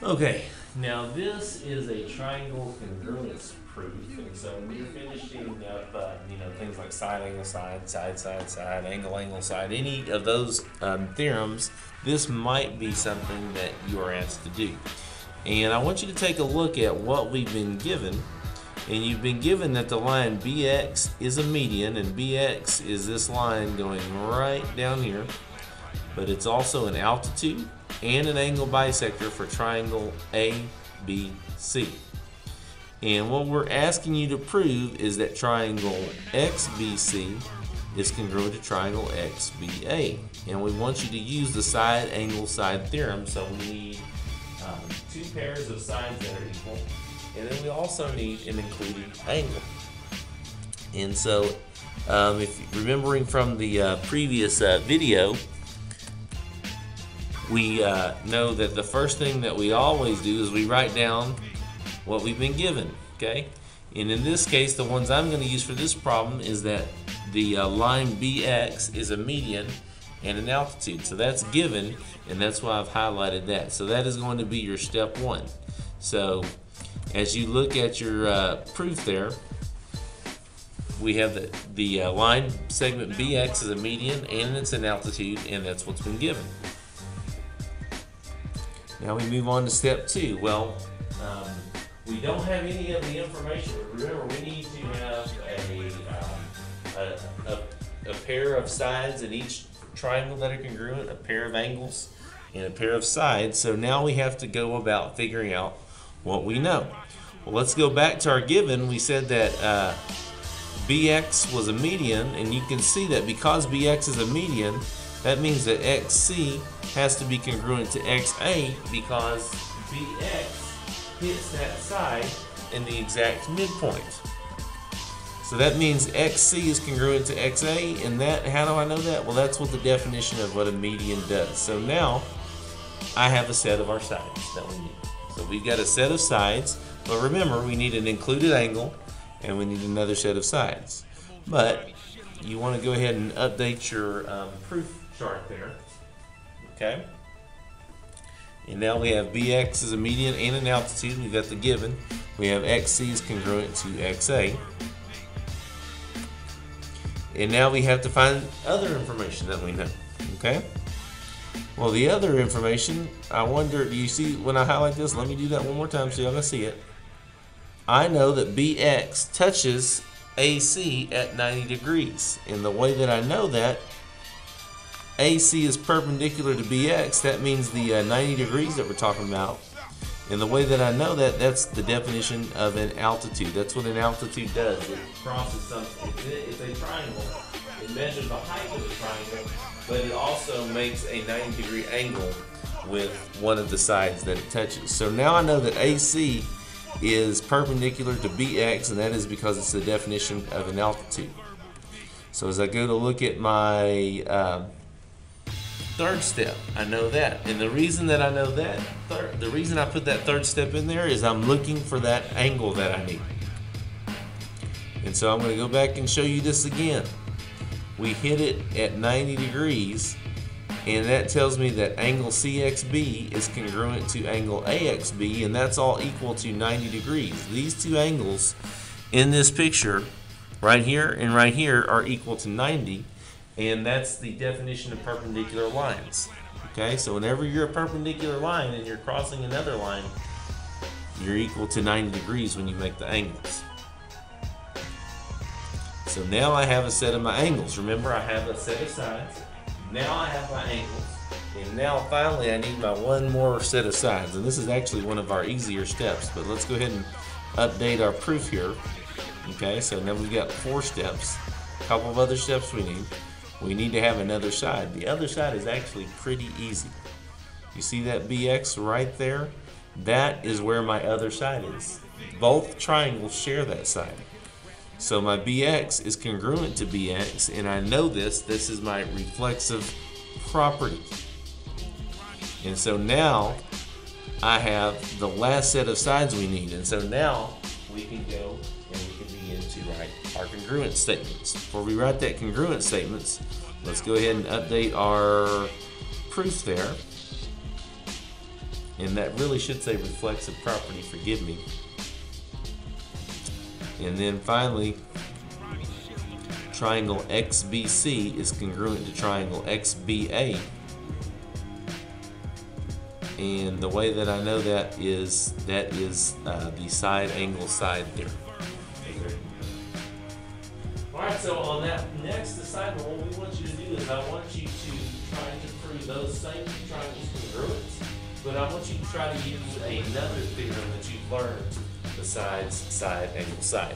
Okay, now this is a triangle congruence proof, and so when you're finishing up, things like side angle side, side, angle side, any of those theorems, this might be something that you are asked to do. And I want you to take a look at what we've been given. And you've been given that the line BX is a median, and BX is this line going right down here, but it's also an altitude and an angle bisector for triangle ABC. And what we're asking you to prove is that triangle XBC is congruent to triangle XBA. And we want you to use the side angle side theorem, so we need two pairs of sides that are equal. And then we also need an included angle. And so, if remembering from the previous video, we know that the first thing that we always do is we write down what we've been given, okay? And in this case, the ones I'm going to use for this problem is that the line BX is a median and an altitude. So that's given, and that's why I've highlighted that. So that is going to be your step one. So as you look at your proof there, we have the line segment BX is a median and it's an altitude, and that's what's been given. Now we move on to step two. Well, we don't have any of the information. Remember, we need to have a pair of sides in each triangle that are congruent, a pair of angles, and a pair of sides. So now we have to go about figuring out what we know. Well, let's go back to our given. We said that BX was a median, and you can see that because BX is a median, that means that XC has to be congruent to XA because BX hits that side in the exact midpoint. So that means XC is congruent to XA, and that, how do I know that? Well, that's what the definition of what a median does. So now I have a set of our sides that we need. So we've got a set of sides, but remember, we need an included angle and we need another set of sides. But you want to go ahead and update your proof chart there, okay? And now we have BX as a median and an altitude. We've got the given. We have XC is congruent to XA. And now we have to find other information that we know, okay? Well, the other information, I wonder, do you see when I highlight this? Let me do that one more time so y'all can see it. I know that BX touches AC at 90 degrees. And the way that I know that, AC is perpendicular to BX. That means the 90 degrees that we're talking about. And the way that I know that, that's the definition of an altitude. That's what an altitude does. It crosses something. It's a triangle. It measures the height of the triangle, but it also makes a 90-degree angle with one of the sides that it touches. So now I know that AC is perpendicular to BX, and that is because it's the definition of an altitude. So as I go to look at my third step, I know that. And the reason that I know that, the reason I put that third step in there is I'm looking for that angle that I need. And so I'm going to go back and show you this again. We hit it at 90 degrees, and that tells me that angle CXB is congruent to angle AXB, and that's all equal to 90 degrees. These two angles in this picture, right here and right here, are equal to 90, and that's the definition of perpendicular lines. Okay, so whenever you're a perpendicular line and you're crossing another line, you're equal to 90 degrees when you make the angles. So now I have a set of my angles. Remember, I have a set of sides. Now I have my angles. And now finally I need my one more set of sides. And this is actually one of our easier steps, but let's go ahead and update our proof here. Okay, so now we've got 4 steps. A couple of other steps we need. We need to have another side. The other side is actually pretty easy. You see that BX right there? That is where my other side is. Both triangles share that side. So my BX is congruent to BX, and I know this. This is my reflexive property. And so now I have the last set of sides we need. And so now we can go and we can begin to write our congruent statements. Before we write that congruent statements, let's go ahead and update our proof there. And that really should say reflexive property, forgive me. And then finally, triangle XBC is congruent to triangle XBA. And the way that I know that is the side angle side theorem. Alright, so on that next assignment, what we want you to do is I want you to try to prove those same two triangles congruent, but I want you to try to use another theorem that you've learned besides side angle side.